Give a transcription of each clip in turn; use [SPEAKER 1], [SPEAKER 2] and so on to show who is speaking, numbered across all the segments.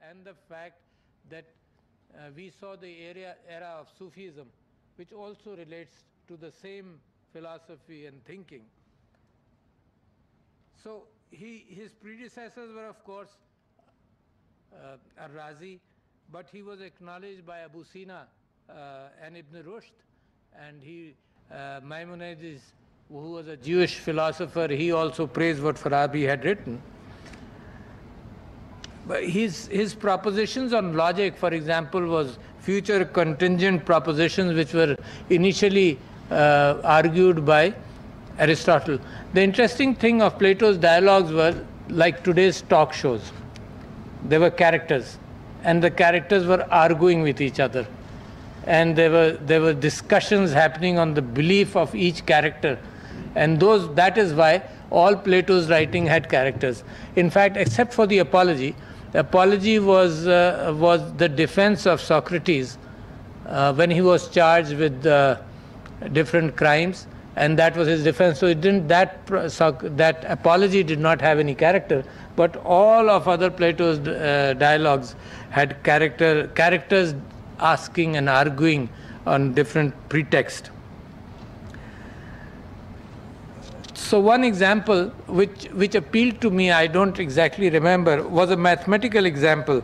[SPEAKER 1] and the fact that we saw the era of Sufism, which also relates to the same philosophy and thinking. So his predecessors were, of course, Ar-Razi, but he was acknowledged by Abu Sina and Ibn Rushd, and Maimonides, who was a Jewish philosopher, he also praised what Farabi had written. But his propositions on logic, for example, was future contingent propositions which were initially argued by Aristotle. The interesting thing of Plato's dialogues were like today's talk shows. There were characters, and the characters were arguing with each other. And there were discussions happening on the belief of each character. And that is why all Plato's writing had characters. In fact, except for the Apology, the Apology was the defense of Socrates when he was charged with different crimes, and that was his defense. So that Apology did not have any character, but all of other Plato's dialogues had characters asking and arguing on different pretext. So one example which appealed to me, I don't exactly remember, was a mathematical example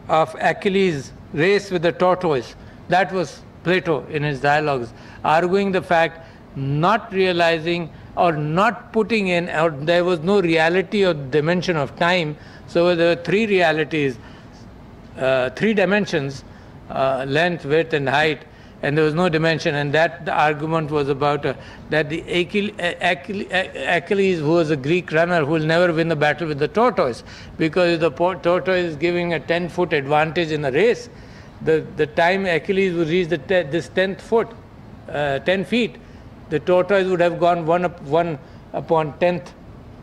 [SPEAKER 1] of Achilles' race with the tortoise. That was Plato in his dialogues, arguing the fact, not realizing or not putting in, or there was no reality or dimension of time. So there were three realities, three dimensions, length, width and height, and there was no dimension. And the argument was about that the Achilles, who was a Greek runner, who will never win the battle with the tortoise, because the tortoise is giving a 10-foot advantage in a race. The time Achilles would reach this 10th foot, 10 feet, the tortoise would have gone 1 upon 10th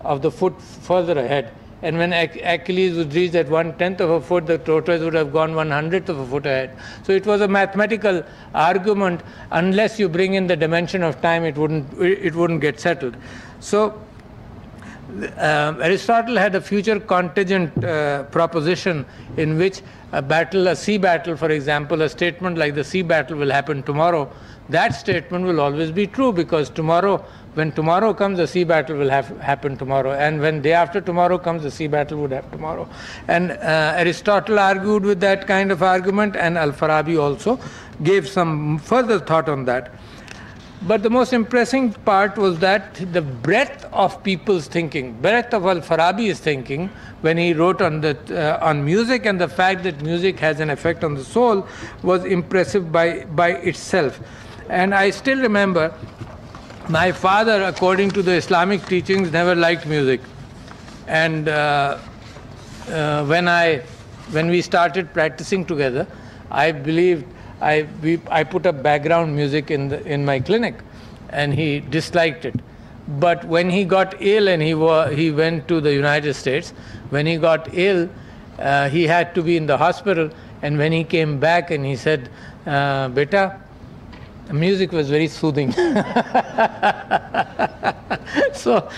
[SPEAKER 1] of the foot further ahead. And when Achilles would reach that 1/10 of a foot, the tortoise would have gone 1/100th of a foot ahead. So it was a mathematical argument. Unless you bring in the dimension of time, it wouldn't get settled. So Aristotle had a future contingent proposition in which a sea battle, for example, a statement like the sea battle will happen tomorrow. That statement will always be true, because when tomorrow comes, the sea battle will happen tomorrow, and when day after tomorrow comes, the sea battle would happen tomorrow. And Aristotle argued with that kind of argument, and Al-Farabi also gave some further thought on that. But the most impressive part was that the breadth of people's thinking, breadth of Al-Farabi's thinking, when he wrote on music, and the fact that music has an effect on the soul, was impressive by itself. And I still remember, my father, according to the Islamic teachings, never liked music. And when we started practicing together, I believed I put up background music in my clinic, and he disliked it. But when he got ill and he went to the United States, when he got ill, he had to be in the hospital. And when he came back, and he said, "Beta, music was very soothing." So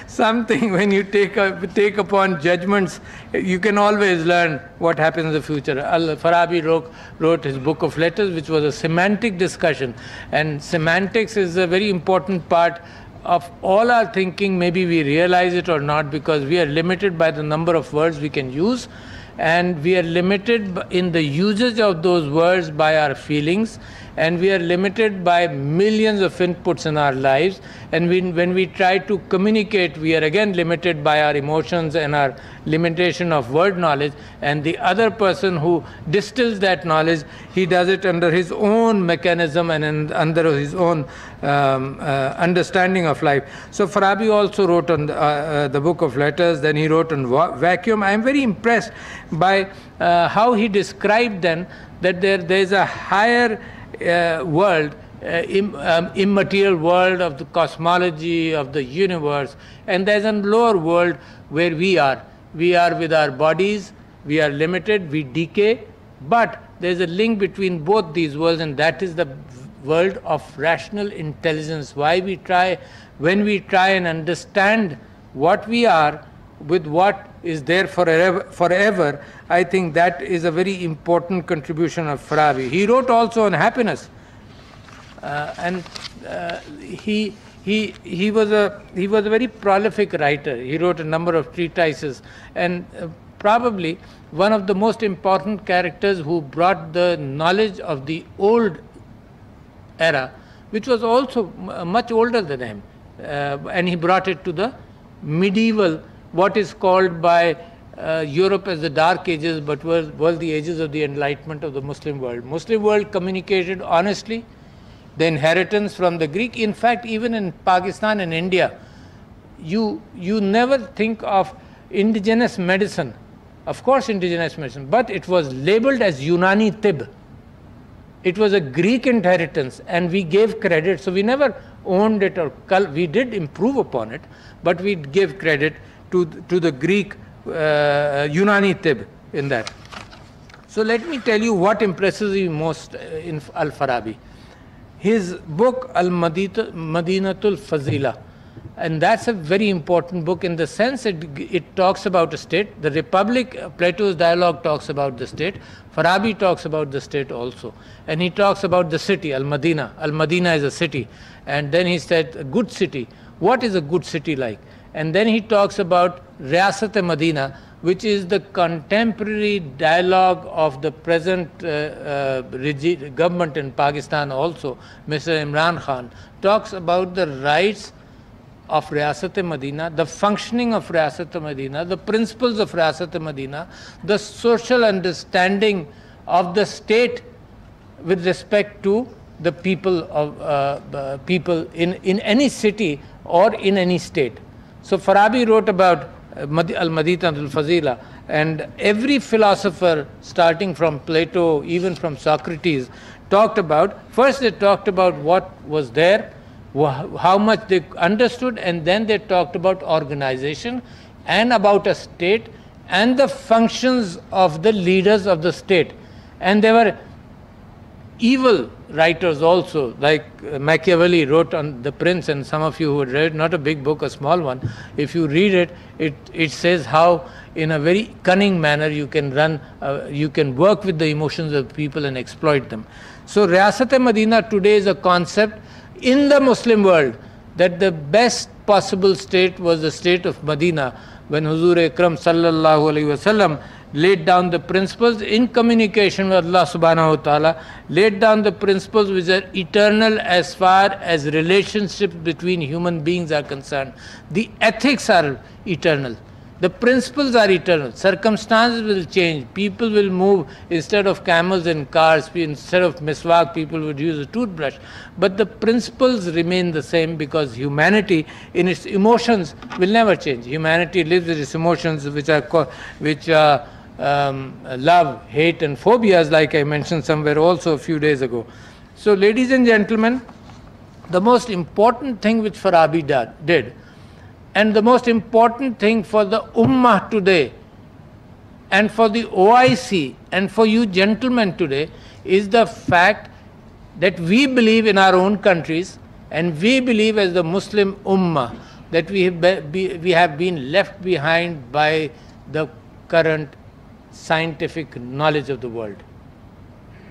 [SPEAKER 1] something, when you take upon judgments, you can always learn what happens in the future. Al-Farabi wrote his book of letters, which was a semantic discussion. And semantics is a very important part of all our thinking. Maybe we realize it or not, because we are limited by the number of words we can use, and we are limited in the usage of those words by our feelings, and we are limited by millions of inputs in our lives. And when we try to communicate, we are again limited by our emotions and our limitation of word knowledge. And the other person who distills that knowledge, he does it under his own mechanism and under his own understanding of life. So Farabi also wrote on the book of letters. Then he wrote on vacuum. I am very impressed by how he described then that there is a higher world, immaterial world of the cosmology of the universe, and there's a lower world where we are with our bodies, we are limited, we decay, but there's a link between both these worlds, and that is the world of rational intelligence. When we try and understand what we are, with what is there forever, I think that is a very important contribution of Farabi. He wrote also on happiness, and he was a very prolific writer. He wrote a number of treatises, and probably one of the most important characters who brought the knowledge of the old era, which was also much older than him, and he brought it to the medieval, what is called by Europe as the Dark Ages, but were the ages of the enlightenment of the Muslim world. Muslim world communicated honestly, the inheritance from the Greek. In fact, even in Pakistan and India, you never think of indigenous medicine. Of course, indigenous medicine, but it was labeled as Unani Tib. It was a Greek inheritance, and we gave credit. So we never owned it, or we did improve upon it, but we gave credit to the Greek Unani Tib in that. So let me tell you what impresses me most in Al-Farabi. His book Al-Madinatul Fazila, and that's a very important book in the sense it talks about a state. The Republic, Plato's dialogue talks about the state. Farabi talks about the state also, and he talks about the city, Al-Madina. Al-Madina is a city, and then he said a good city. What is a good city like? And then he talks about Riyasat-e-Madina, which is the contemporary dialogue of the present government in Pakistan also. Mr. Imran Khan talks about the rights of Riyasat-e-Madina, the functioning of Riyasat-e-Madina, the principles of Riyasat-e-Madina, the social understanding of the state with respect to the people of people in any city or in any state. So Farabi wrote about Al-Madinatul Fazila, and every philosopher, starting from Plato, even from Socrates, talked about, first they talked about what was there, how much they understood, and then they talked about organization and about a state and the functions of the leaders of the state. And there were evil writers also, like Machiavelli wrote on The Prince, and some of you who read, not a big book, a small one, if you read it, it says how in a very cunning manner you can you can work with the emotions of people and exploit them. So Riyasat-e-Madina today is a concept in the Muslim world, that the best possible state was the state of Medina, when Huzur Akram sallallahu alaihi wasallam laid down the principles in communication with Allah subhanahu wa ta'ala, laid down the principles which are eternal as far as relationships between human beings are concerned. The ethics are eternal. The principles are eternal. Circumstances will change. People will move. Instead of camels and cars, instead of miswak, people would use a toothbrush. But the principles remain the same, because humanity in its emotions will never change. Humanity lives with its emotions, which are love, hate and phobias, like I mentioned somewhere also a few days ago. So ladies and gentlemen, the most important thing which Farabi did, and the most important thing for the Ummah today, and for the OIC, and for you gentlemen today, is the fact that we believe in our own countries, and we believe as the Muslim Ummah that we have been left behind by the current scientific knowledge of the world.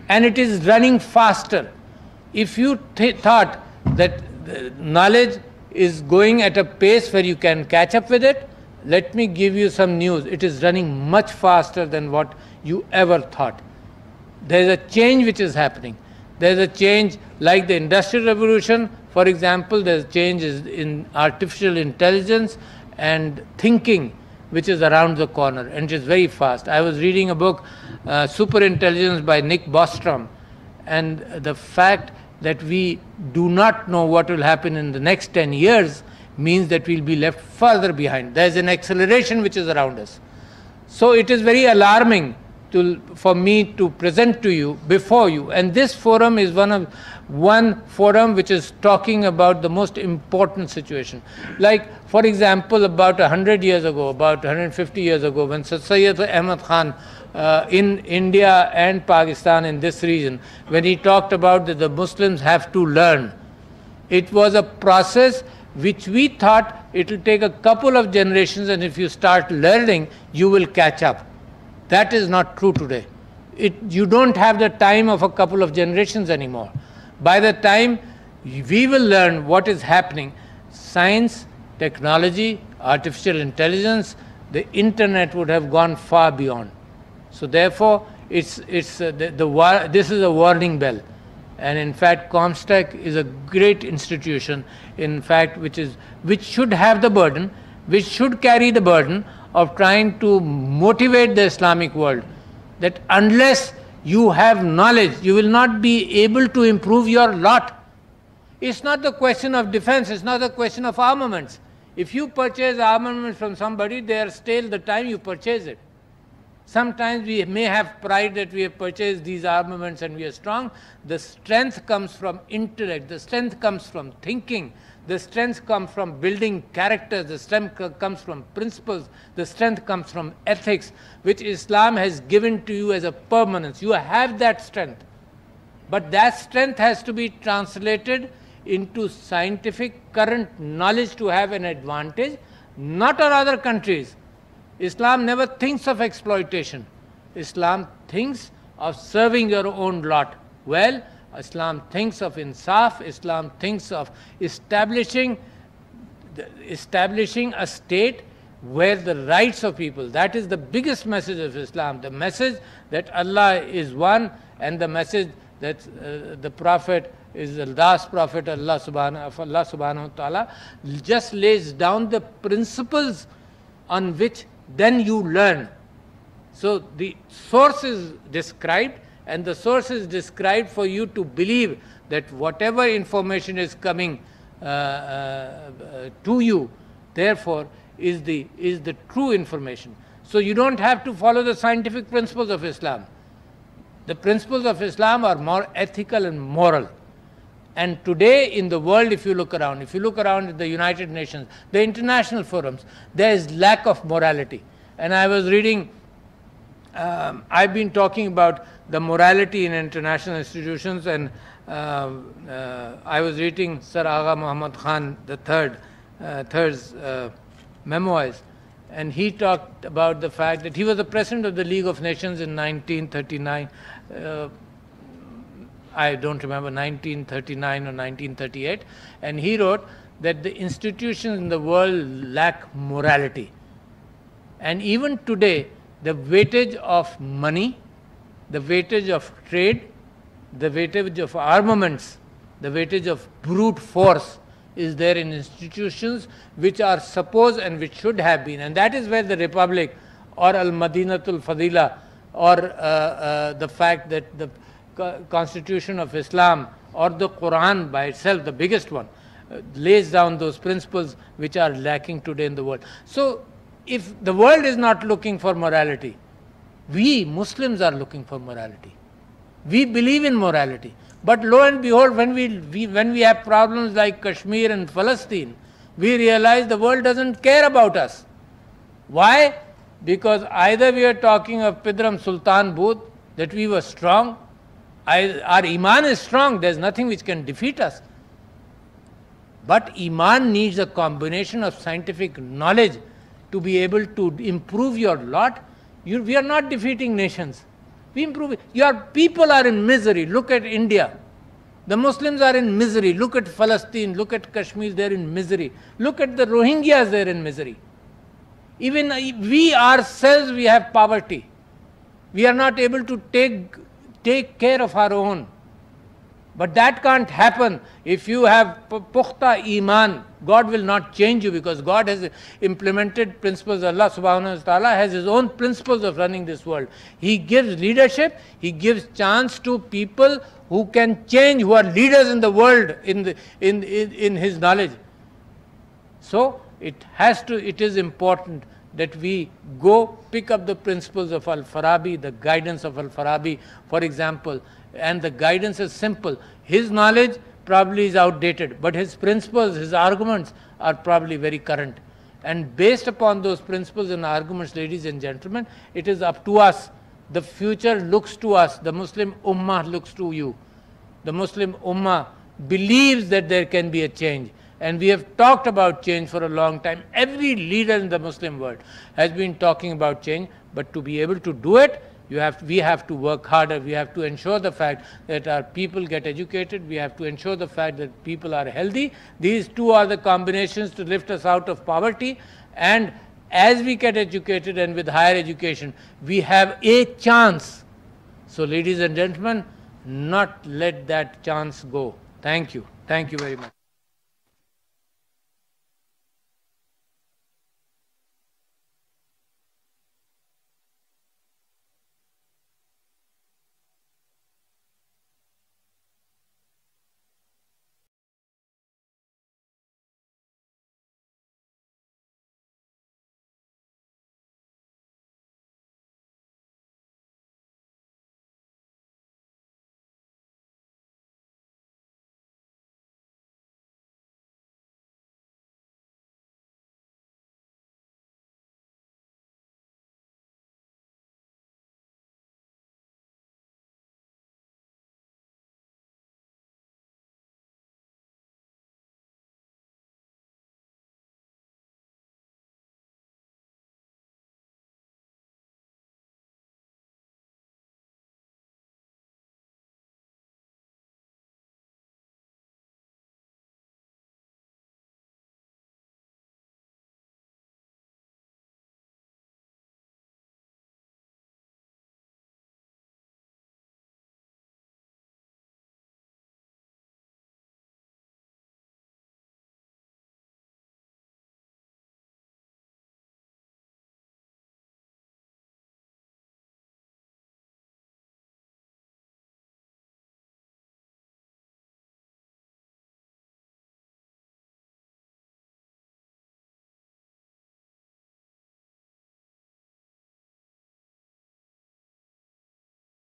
[SPEAKER 1] And it is running faster. If you thought that knowledge is going at a pace where you can catch up with it, let me give you some news. It is running much faster than what you ever thought. There is a change which is happening. There is a change like the Industrial Revolution, for example. There is changes in artificial intelligence and thinking, which is around the corner, and it is very fast. I was reading a book, Superintelligence by Nick Bostrom, and the fact that we do not know what will happen in the next 10 years means that we'll be left further behind. There is an acceleration which is around us. So it is very alarming for me to present to you, before you, and this forum is one forum which is talking about the most important situation. Like, for example, about 100 years ago, about 150 years ago, when Sayyid Ahmad Khan in India and Pakistan, in this region, when he talked about that the Muslims have to learn, it was a process which we thought it will take a couple of generations, and if you start learning, you will catch up. That is not true today. You don't have the time of a couple of generations anymore. By the time we will learn what is happening, science, technology, artificial intelligence, the internet would have gone far beyond. So therefore, this is a warning bell. And in fact, Comstek is a great institution, in fact, which should have the burden, which should carry the burden of trying to motivate the Islamic world, that unless you have knowledge, you will not be able to improve your lot. It's not the question of defense, it's not the question of armaments. If you purchase armaments from somebody, they are stale the time you purchase it. Sometimes we may have pride that we have purchased these armaments and we are strong. The strength comes from intellect, the strength comes from thinking, the strength comes from building characters, the strength comes from principles, the strength comes from ethics, which Islam has given to you as a permanence. You have that strength. But that strength has to be translated into scientific current knowledge to have an advantage, not on other countries. Islam never thinks of exploitation. Islam thinks of serving your own lot well. Islam thinks of insaf. Islam thinks of establishing a state where the rights of people, that is the biggest message of Islam, the message that Allah is one, and the message that the Prophet is the last Prophet of Allah subhanahu wa ta'ala, just lays down the principles on which then you learn. So the source is described, and the source is described for you to believe that whatever information is coming to you, therefore, is the true information. So you don't have to follow the scientific principles of Islam. The principles of Islam are more ethical and moral. And today in the world, if you look around at the United Nations, the international forums, there is lack of morality. And I was reading, I've been talking about the morality in international institutions, and I was reading Sir Agha Muhammad Khan III's memoirs, and he talked about the fact that he was the president of the League of Nations in 1939. I don't remember, 1939 or 1938, and he wrote that the institutions in the world lack morality. And even today, the weightage of money, the weightage of trade, the weightage of armaments, the weightage of brute force is there in institutions which are supposed and which should have been. And that is where the Republic or Al-Madinatul Fadila or the fact that the Constitution of Islam or the Quran by itself, the biggest one, lays down those principles which are lacking today in the world. So if the world is not looking for morality, we Muslims are looking for morality. We believe in morality. But lo and behold, when we have problems like Kashmir and Palestine, we realize the world doesn't care about us. Why? Because either we are talking of Pidram Sultan Bhut, that we were strong, our Iman is strong, there's nothing which can defeat us. But Iman needs a combination of scientific knowledge to be able to improve your lot. We are not defeating nations. We improve it. Your people are in misery. Look at India. The Muslims are in misery. Look at Palestine. Look at Kashmir. They're in misery. Look at the Rohingyas. They're in misery. Even we ourselves, we have poverty. We are not able to take care of our own. But that can't happen if you have pukhta iman. God will not change you, because God has implemented principles. Allah subhanahu wa ta'ala has his own principles of running this world. He gives leadership, he gives chance to people who can change, who are leaders in the world in his knowledge. So it is important that we go pick up the principles of Al-Farabi, the guidance of Al-Farabi, for example, and the guidance is simple. His knowledge probably is outdated, but his principles, his arguments are probably very current. And based upon those principles and arguments, ladies and gentlemen, it is up to us. The future looks to us. The Muslim Ummah looks to you. The Muslim Ummah believes that there can be a change. And we have talked about change for a long time. Every leader in the Muslim world has been talking about change, but to be able to do it, we have to work harder. We have to ensure the fact that our people get educated. We have to ensure the fact that people are healthy. These two are the combinations to lift us out of poverty. And as we get educated, and with higher education, we have a chance. So ladies and gentlemen, not let that chance go. Thank you. Thank you very much.